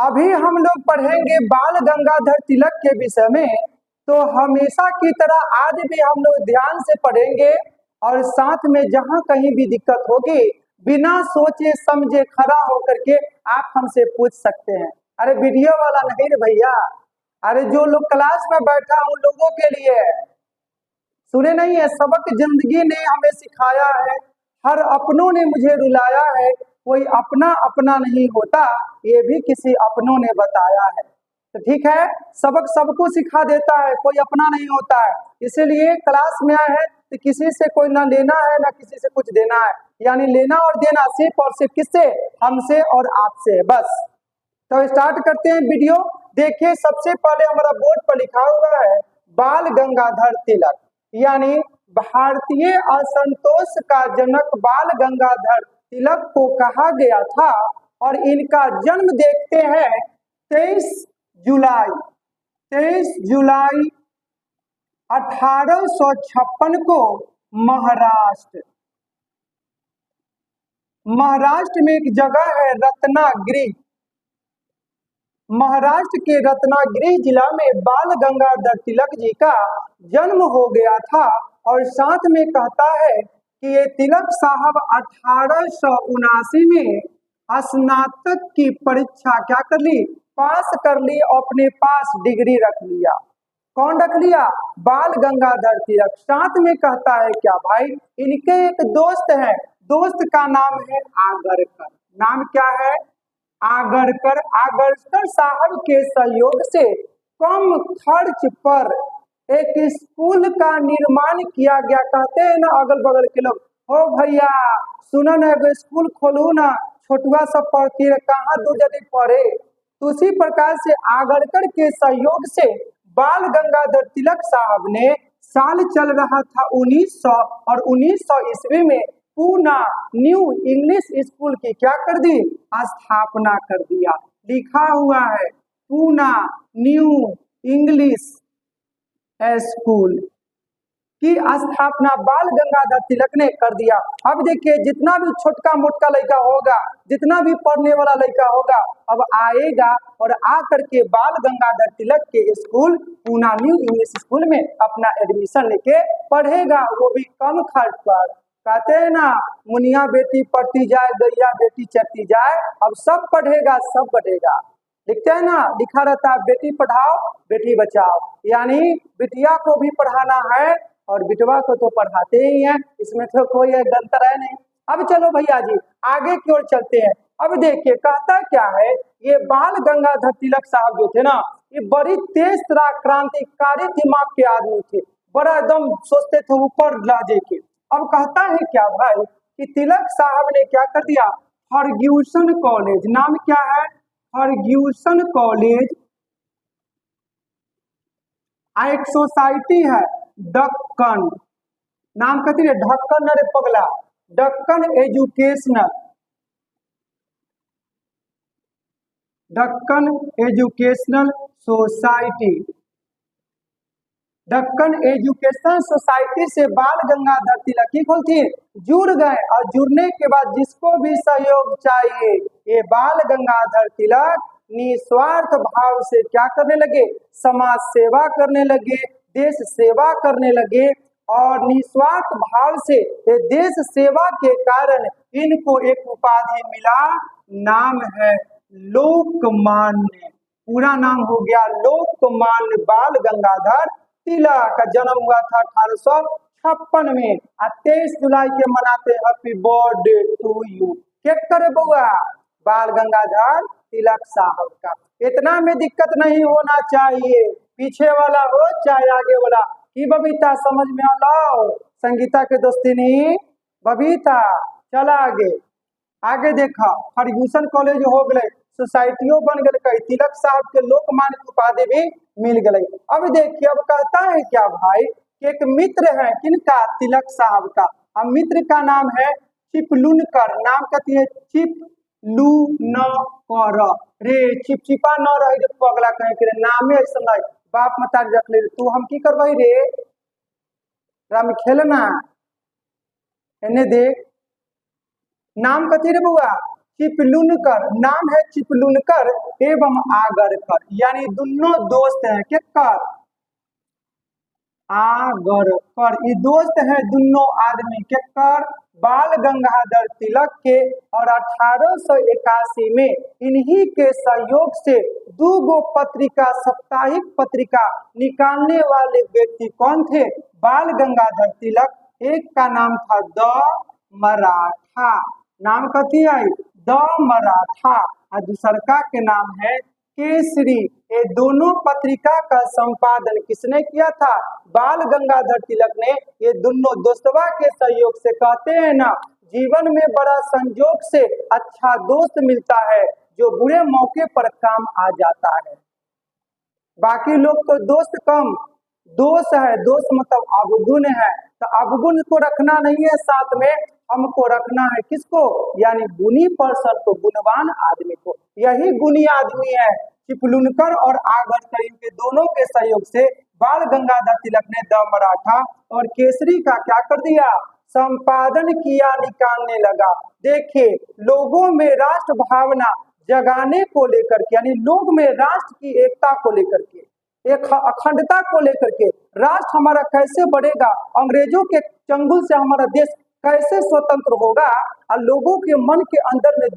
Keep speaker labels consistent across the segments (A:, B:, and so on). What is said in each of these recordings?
A: अभी हम लोग पढ़ेंगे बाल गंगाधर तिलक के विषय में। तो हमेशा की तरह आज भी हम लोग ध्यान से पढ़ेंगे और साथ में जहां कहीं भी दिक्कत होगी बिना सोचे समझे खड़ा होकर के आप हमसे पूछ सकते हैं। अरे वीडियो वाला नहीं रे भैया, अरे जो लोग क्लास में बैठा उन लोगों के लिए है। सुने नहीं है, सबक जिंदगी ने हमें सिखाया है, हर अपनों ने मुझे रुलाया है, कोई अपना अपना नहीं होता ये भी किसी अपनों ने बताया है। तो ठीक है, सबक सबको सिखा देता है, कोई अपना नहीं होता है। इसीलिए क्लास में आए हैं तो किसी से कोई ना लेना है ना किसी से कुछ देना है, यानी लेना और देना सिर्फ और सिर्फ किससे, हमसे और आपसे, बस। तो स्टार्ट करते हैं वीडियो। देखिए सबसे पहले हमारा बोर्ड पर लिखा हुआ है बाल गंगाधर तिलक, यानी भारतीय असंतोष का जनक बाल गंगाधर तिलक को कहा गया था। और इनका जन्म देखते हैं 23 जुलाई 1856 को महाराष्ट्र में एक जगह है रत्नागिरी, महाराष्ट्र के रत्नागिरी जिला में बाल गंगाधर तिलक जी का जन्म हो गया था। और साथ में कहता है कि ये तिलक साहब 1879 में स्नातक की परीक्षा क्या कर ली, पास कर ली, अपने पास डिग्री रख लिया। कौन रख लिया, बाल गंगाधर तिलक। साथ में कहता है क्या भाई, इनके एक दोस्त है, दोस्त का नाम है आगरकर। नाम क्या है, आगरकर। आगरकर साहब के सहयोग से कम खर्च पर एक स्कूल का निर्माण किया गया। कहते हैं ना अगल बगल के लोग, हो भैया सुनो ना एगो स्कूल खोलू ना, छोटुआ सब पढ़ती है, कहाँ दूर जल्दी पढ़े। तो उसी प्रकार से आगरकर के सहयोग से बाल गंगाधर तिलक साहब ने, साल चल रहा था 1900 और 1900 ईस्वी में पूना न्यू इंग्लिश स्कूल की क्या कर दी, स्थापना कर दिया। लिखा हुआ है पूना न्यू इंग्लिश स्कूल की स्थापना बाल गंगाधर तिलक ने कर दिया। अब देखिए जितना भी छोटका मोटका लड़का होगा, जितना भी पढ़ने वाला लड़का होगा, अब आएगा और आकर के बाल गंगाधर तिलक के school Poona new English school में अपना एडमिशन लेके पढ़ेगा, वो भी कम खर्च पर। कहते हैं ना मुनिया बेटी पढ़ती जाए गैया बेटी चढ़ती जाए, अब सब पढ़ेगा सब बढ़ेगा। लिखते हैं ना, लिखा रहता है बेटी पढ़ाओ बेटी बचाओ, यानी बिटिया को भी पढ़ाना है और बिटवा को तो पढ़ाते ही हैं, इसमें तो कोई अंतर है नहीं। अब चलो भैया जी आगे की ओर चलते हैं। अब देखिए कहता क्या है, ये बाल गंगाधर तिलक साहब जो थे ना, ये बड़ी तेज तरह क्रांतिकारी दिमाग के आदमी थे, बड़ा एकदम सोचते थे ऊपर लाजे के। अब कहता है क्या भाई कि तिलक साहब ने क्या कर दिया, फर्ग्यूसन कॉलेज, नाम क्या है, फर्ग्यूसन कॉलेज, एक सोसाइटी है दक्कन, नाम कहती है ढक्कन, अरे पगला, Deccan educational society, Deccan education society से बाल गंगाधर तिलक की खोलती जुड़ गए। और जुड़ने के बाद जिसको भी सहयोग चाहिए, ये बाल गंगाधर तिलक निस्वार्थ भाव से क्या करने लगे, समाज सेवा करने लगे, देश सेवा करने लगे। और निस्वार्थ भाव से ये देश सेवा के कारण इनको एक उपाधि मिला, नाम है लोकमान्य। पूरा नाम हो गया लोकमान्य बाल गंगाधर तिलक। का जन्म हुआ था 1856 में। 23 जुलाई के मनाते हैप्पी बर्थडे टू यू। क्या करे बुआ, बाल गंगाधर तिलक साहब का। इतना में दिक्कत नहीं होना चाहिए, पीछे वाला हो चाहे आगे वाला। की बबीता समझ में आ लो, संगीता के दोस्ती नहीं बबीता। चला आगे, आगे देखा फर्ग्यूसन कॉलेज हो गए, सोसाइटियों बन गए, तिलक साहब के लोकमान्य उपाधि भी मिल गई। अब देखिए अब कहता है क्या भाई कि एक मित्र है किनका, तिलक साहब का। अब मित्र का नाम है चिपलुनकर, नाम कहती है चिपलुनकर। रे चिपचिपा न रही रे पगला कहे के नामे ऐसा नहीं, बाप मता रख ले तू, हम की करवाई रे राम खेलना। एने देख नाम कथी रे बुआ, चिपलुनकर, नाम है चिपलुनकर एवं आगरकर, यानी दोनों दोस्त हैं। किसकर? आगरकर। ये दोस्त हैं दोनों आदमी। किसकर? बाल गंगाधर तिलक के। और 1881 में इन्हीं के सहयोग से दो गो पत्रिका, साप्ताहिक पत्रिका निकालने वाले व्यक्ति कौन थे? बाल गंगाधर तिलक। एक का नाम था द मराठा, नाम कथी है? द मराठा। और दूसरा के नाम है केसरी। ये दोनों पत्रिका का संपादन किसने किया था? बाल गंगाधर तिलक ने। ये दोनों दोस्तवा के सहयोग से, कहते हैं ना, जीवन में बड़ा संजोग से अच्छा दोस्त मिलता है जो बुरे मौके पर काम आ जाता है। बाकी लोग तो दोस्त कम, दोस्त है, दोस्त मतलब अवगुण है, तो अवगुण को रखना नहीं है साथ में, हमको रखना है किसको? यानी गुणी पर्सन को, गुणवान आदमी को। यही गुणी आदमी है चिपलुनकर और आगरकर। इनके दोनों के सहयोग से बाल गंगाधर तिलक ने द मराठा और केसरी का क्या कर दिया? संपादन किया, निकालने लगा। देखिए, लोगों में राष्ट्र भावना जगाने को लेकर के, यानी लोग में राष्ट्र की एकता को लेकर के, एक अखंडता को लेकर के, राष्ट्र हमारा कैसे बढ़ेगा, अंग्रेजों के चंगुल से हमारा देश कैसे स्वतंत्र होगा, और लोगों के मन के अंदर में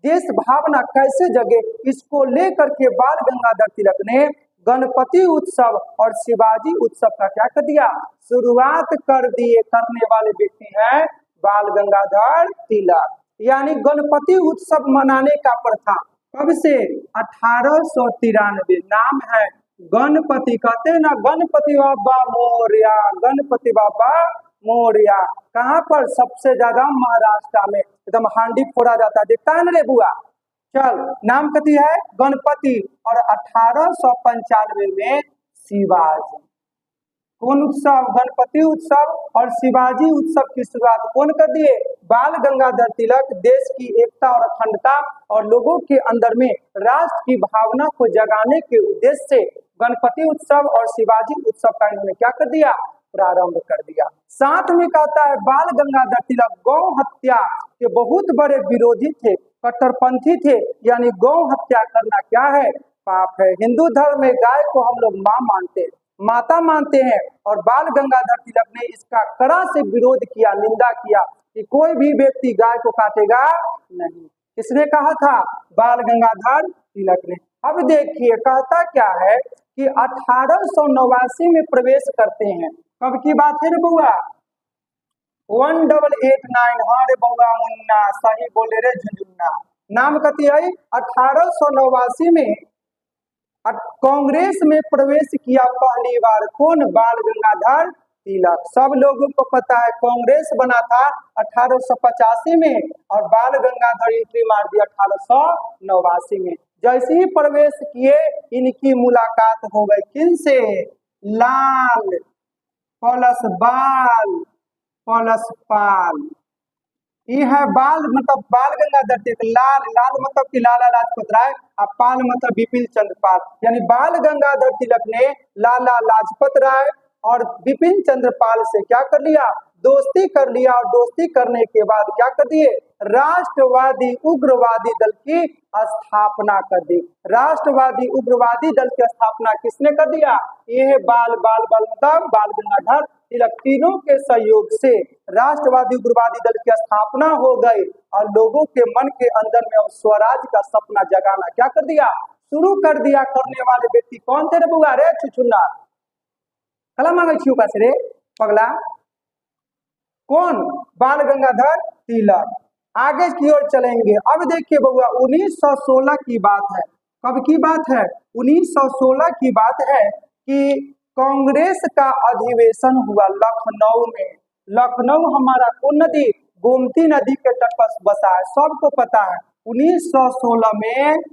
A: देश भावना कैसे जगे, इसको लेकर के बाल गंगाधर तिलक ने गणपति उत्सव और शिवाजी उत्सव का क्या कर दिया? शुरुआत कर दिए। करने वाले व्यक्ति हैं बाल गंगाधर तिलक। यानी गणपति उत्सव मनाने का प्रथा कब से? 1893। नाम है गणपति। कहते हैं ना, गणपति बाबा मोरया, गणपति बाबा मोरया। कहाँ पर? सबसे ज्यादा महाराष्ट्र में एकदम हांडी फोड़ा जाता है, देखता है ना रे बुआ। चल, नाम कथी है? गणपति। और 1895 में शिवाजी। कौन उत्सव? गणपति उत्सव और शिवाजी उत्सव की शुरुआत कौन कर दिए? बाल गंगाधर तिलक। देश की एकता और अखंडता और लोगों के अंदर में राष्ट्र की भावना को जगाने के उद्देश्य से गणपति उत्सव और शिवाजी उत्सव का इन्होंने क्या कर दिया? प्रारंभ कर दिया। साथ में कहता है बाल गंगाधर तिलक गौ हत्या के बहुत बड़े विरोधी थे, कट्टरपंथी थे। यानी गौ हत्या करना क्या है? पाप है। हिंदू धर्म में गाय को हम लोग माँ मानते हैं, माता मानते हैं, और बाल गंगाधर तिलक ने इसका कड़ा से विरोध किया, निंदा किया कि कोई भी व्यक्ति गाय को काटेगा नहीं। किसने कहा था? बाल गंगाधर तिलक ने। अब देखिए, कहता क्या है कि 1889 में प्रवेश करते हैं। कब की बात है रे बउआ? 1889। हाँ रे बउआ मुन्ना, सही बोले रे झुंझुन्ना। नाम कथी है? 1889 में कांग्रेस में प्रवेश किया पहली बार। कौन? बाल गंगाधर तिलक। सब लोगों को पता है कांग्रेस बना था 1885 में, और बाल गंगाधर एंट्री मार दिया 1889 में। जैसे ही प्रवेश किए, इनकी मुलाकात हो गई किनसे? लाल प्लस बाल प्लस पाल। ये है बाल मतलब बाल गंगाधर तिलक। लाल, लाल मतलब कि लाला लाजपत राय, और पाल मतलब बिपिन चंद्र पाल। यानी बाल गंगाधर तिलक ने लाला लाजपत राय और बिपिन चंद्र पाल से क्या कर लिया? दोस्ती कर लिया। और दोस्ती करने के बाद क्या कर दिए? राष्ट्रवादी उग्रवादी दल की स्थापना कर दी। राष्ट्रवादी उग्रवादी दल की स्थापना किसने कर दिया? यह बाल मतलब बाल गंगाधर तिलक। तीनों के सहयोग से राष्ट्रवादी उग्रवादी दल की स्थापना हो गई, और लोगों के मन के अंदर में स्वराज का सपना जगाना क्या कर दिया? शुरू कर दिया। करने वाले व्यक्ति कौन थे रे बुआ? रे छुछुन्ना कला मांगे छियो का रे पगला। कौन? बाल गंगाधर तिलक। आगे की ओर चलेंगे। अब देखिए बउआ, 1916 की बात है। कब की बात है? 1916 की बात है कि कांग्रेस का अधिवेशन हुआ लखनऊ में। लखनऊ हमारा कौन नदी? गोमती नदी के तट पर बसा है, सबको पता है। 1916 में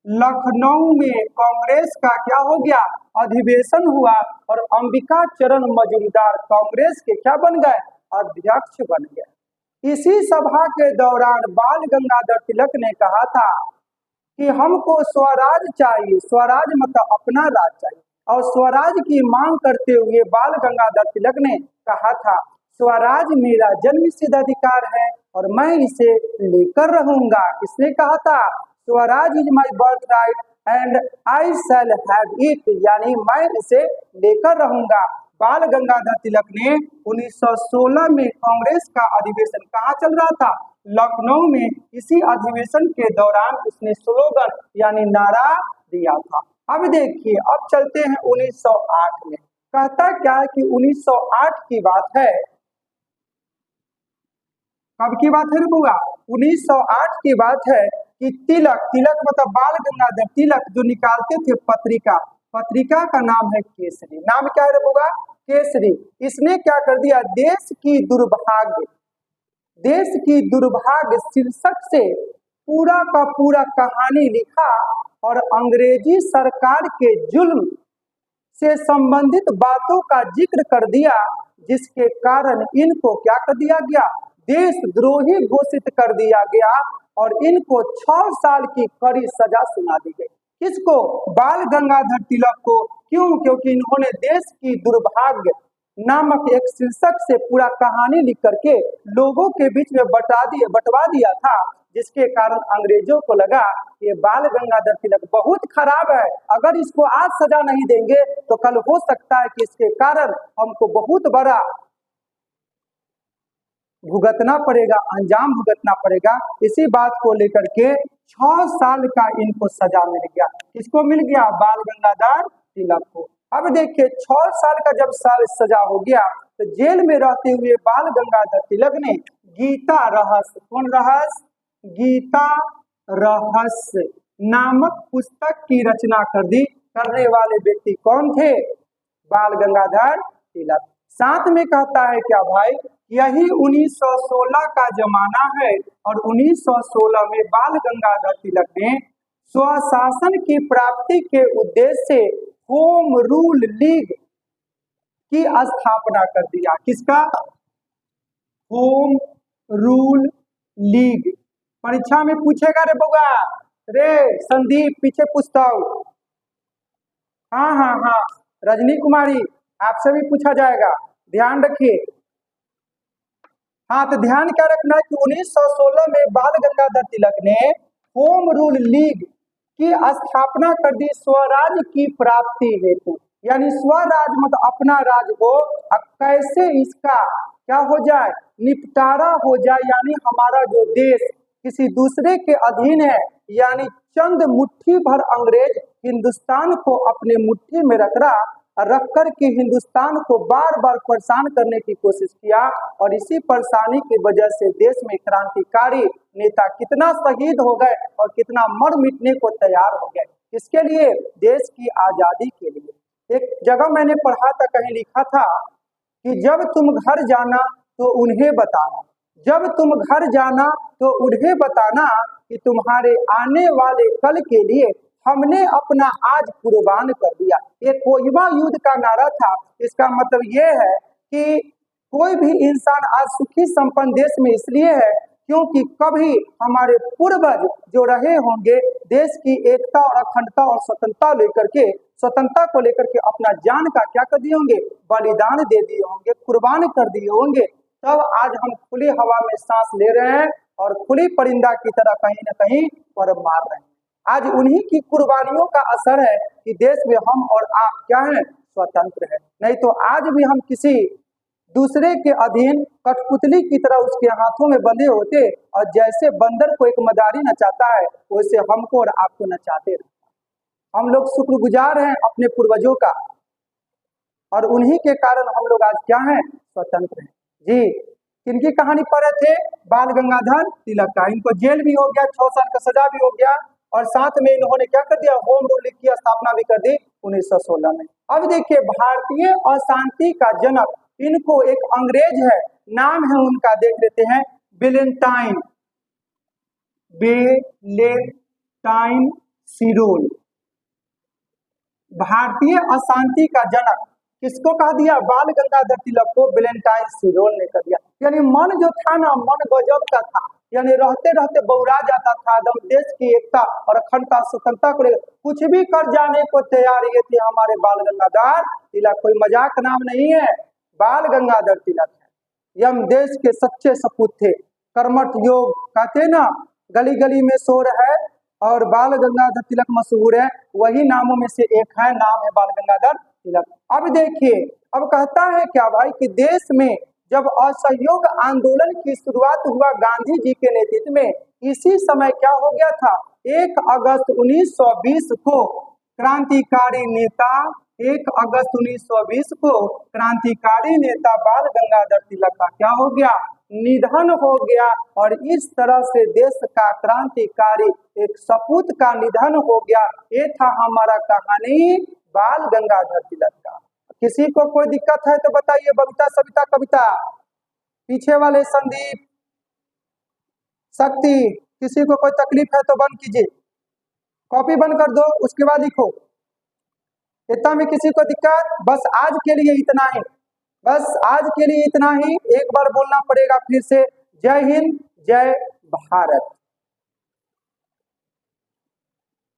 A: लखनऊ में कांग्रेस का क्या हो गया? अधिवेशन हुआ, और अंबिका चरण मजूमदार कांग्रेस के क्या बन गए? अध्यक्ष बन गए। इसी सभा के दौरान बाल गंगाधर तिलक ने कहा था कि हमको स्वराज चाहिए। स्वराज मतलब अपना राज चाहिए। और स्वराज की मांग करते हुए बाल गंगाधर तिलक ने कहा था, स्वराज मेरा जन्मसिद्ध अधिकार है और मैं इसे लेकर रहूंगा। किसने कहा था? Swaraj is my birth right and I shall have it, यानी मैं इसे लेकर रहूंगा। बाल गंगाधर तिलक ने 1916 में कांग्रेस का अधिवेशन कहाँ चल रहा था? लखनऊ में। इसी अधिवेशन के दौरान उसने स्लोगन यानी नारा दिया था। अब देखिए, अब चलते हैं 1908 में। कहता क्या है कि 1908 की बात है। कब की बात है रे बुआ? 1908 की बात है कि तिलक मतलब बाल गंगाधर तिलक जो निकालते थे पत्रिका का नाम है केसरी। नाम क्या है रे बुआ? केसरी। इसने क्या कर दिया? देश की दुर्भाग्य शीर्षक से पूरा का पूरा कहानी लिखा और अंग्रेजी सरकार के जुल्म से संबंधित बातों का जिक्र कर दिया, जिसके कारण इनको क्या कर दिया गया? देशद्रोही घोषित कर दिया गया और इनको 6 साल की कड़ी सजा सुना दी गई। किसको? बाल गंगाधर तिलक को। क्यों? क्योंकि इन्होंने देश की दुर्भाग्य नामक एक शीर्षक से पूरा कहानी लिख करके लोगों के बीच में बंटवा दिया था, जिसके कारण अंग्रेजों को लगा ये बाल गंगाधर तिलक बहुत खराब है, अगर इसको आज सजा नहीं देंगे तो कल हो सकता है कि इसके कारण हमको बहुत बड़ा भुगतना पड़ेगा, अंजाम भुगतना पड़ेगा। इसी बात को लेकर के 6 साल का इनको सजा मिल गया। किसको मिल गया? बाल गंगाधर तिलक को। अब देखिए, 6 साल का जब सजा हो गया तो जेल में रहते हुए बाल गंगाधर तिलक ने गीता रहस्य, कौन रहस्य? गीता रहस्य नामक पुस्तक की रचना कर दी। करने वाले व्यक्ति कौन थे? बाल गंगाधर तिलक। साथ में कहता है क्या भाई? यही 1916 का जमाना है और 1916 में बाल गंगाधर तिलक ने स्वशासन की प्राप्ति के उद्देश्य से होम रूल लीग की स्थापना कर दिया। किसका? Home rule league. परीक्षा में पूछेगा रे बउआ, रे संदीप पीछे पूछता हूँ। हाँ, रजनी कुमारी आपसे भी पूछा जाएगा, ध्यान रखिए। हाँ, तो ध्यान क्या रखना है कि 1916 में बाल गंगाधर तिलक ने होम रूल लीग की स्थापना कर दी स्वराज की प्राप्ति हेतु। यानी स्वराज मतलब अपना राज हो, कैसे इसका क्या हो जाए? निपटारा हो जाए, यानी हमारा जो देश किसी दूसरे के अधीन है, यानी चंद मुट्ठी भर अंग्रेज हिंदुस्तान को अपने मुट्ठी में रख कर के हिंदुस्तान को बार बार परेशान करने की कोशिश किया और इसी परेशानी की वजह से देश में क्रांतिकारी नेता कितना शहीद हो गए और कितना मर मिटने को तैयार हो गए। इसके लिए देश की आजादी के लिए। एक जगह मैंने पढ़ा था, कहीं लिखा था कि जब तुम घर जाना तो उन्हें बताना, जब तुम घर जाना तो उन्हें बताना कि तुम्हारे आने वाले कल के लिए हमने अपना आज कुर्बान कर दिया। ये कोहिमा युद्ध का नारा था। इसका मतलब ये है कि कोई भी इंसान आज सुखी संपन्न देश में इसलिए है क्योंकि कभी हमारे पूर्वज जो रहे होंगे देश की एकता और अखंडता और स्वतंत्रता को लेकर के अपना जान का क्या कर दिए होंगे? बलिदान दे दिए होंगे, कुर्बान कर दिए होंगे। तब आज हम खुली हवा में सांस ले रहे हैं और खुली परिंदा की तरह कहीं न कहीं पर मार रहे हैं। आज उन्हीं की कुर्बानियों का असर है कि देश में हम और आप क्या हैं? स्वतंत्र हैं। नहीं तो आज भी हम किसी दूसरे के अधीन कठपुतली की तरह उसके हाथों में बंधे होते और जैसे बंदर को एक मदारी नचाता है वैसे हमको और आपको नचाते रहते। हम लोग शुक्रगुजार हैं अपने पूर्वजों का और उन्हीं के कारण हम लोग आज क्या हैं? स्वतंत्र हैं। जी, किनकी कहानी पढ़े थे? बाल गंगाधर तिलक का। इनको जेल भी हो गया, 6 साल का सजा भी हो गया और साथ में इन्होंने क्या कर दिया? होम रूल लीग की स्थापना भी कर दी 1916 में। अब देखिए, भारतीय अशांति का जनक इनको एक अंग्रेज है, नाम है उनका, देख लेते हैं, वेलेंटाइन सिरोल। भारतीय अशांति का जनक किसको कहा दिया? बाल गंगाधर तिलक को वेलेंटाइन सिरोल ने कर दिया। यानी मन जो था ना, मन गजब का था, यानी रहते रहते बौरा जाता था एकदम। देश की एकता और अखंडता स्वतंत्रता को लेकर कुछ भी कर जाने को तैयार ये थे हमारे बाल गंगाधर तिलक। कोई मजाक नाम नहीं है, बाल गंगाधर तिलक है। यम देश के सच्चे सपूत थे। कर्मठ योग कहते ना, गली गली में शोर है और बाल गंगाधर तिलक मशहूर है, वही नामों में से एक है, नाम है बाल गंगाधर तिलक। अब देखिए, अब कहता है क्या भाई कि देश में जब असहयोग आंदोलन की शुरुआत हुआ गांधी जी के नेतृत्व में, इसी समय क्या हो गया था, 1 अगस्त 1920 को क्रांतिकारी नेता 1 अगस्त 1920 को क्रांतिकारी नेता बाल गंगाधर तिलक का क्या हो गया, निधन हो गया। और इस तरह से देश का क्रांतिकारी एक सपूत का निधन हो गया। ये था हमारा कहानी बाल गंगाधर तिलक का। किसी को कोई दिक्कत है तो बताइए, बबीता, सविता, कविता, पीछे वाले संदीप, शक्ति, किसी को कोई तकलीफ है तो बंद कीजिए, कॉपी बंद कर दो, उसके बाद लिखो। इतना में किसी को दिक्कत? बस आज के लिए इतना ही, बस आज के लिए इतना ही। एक बार बोलना पड़ेगा फिर से, जय हिंद, जय भारत।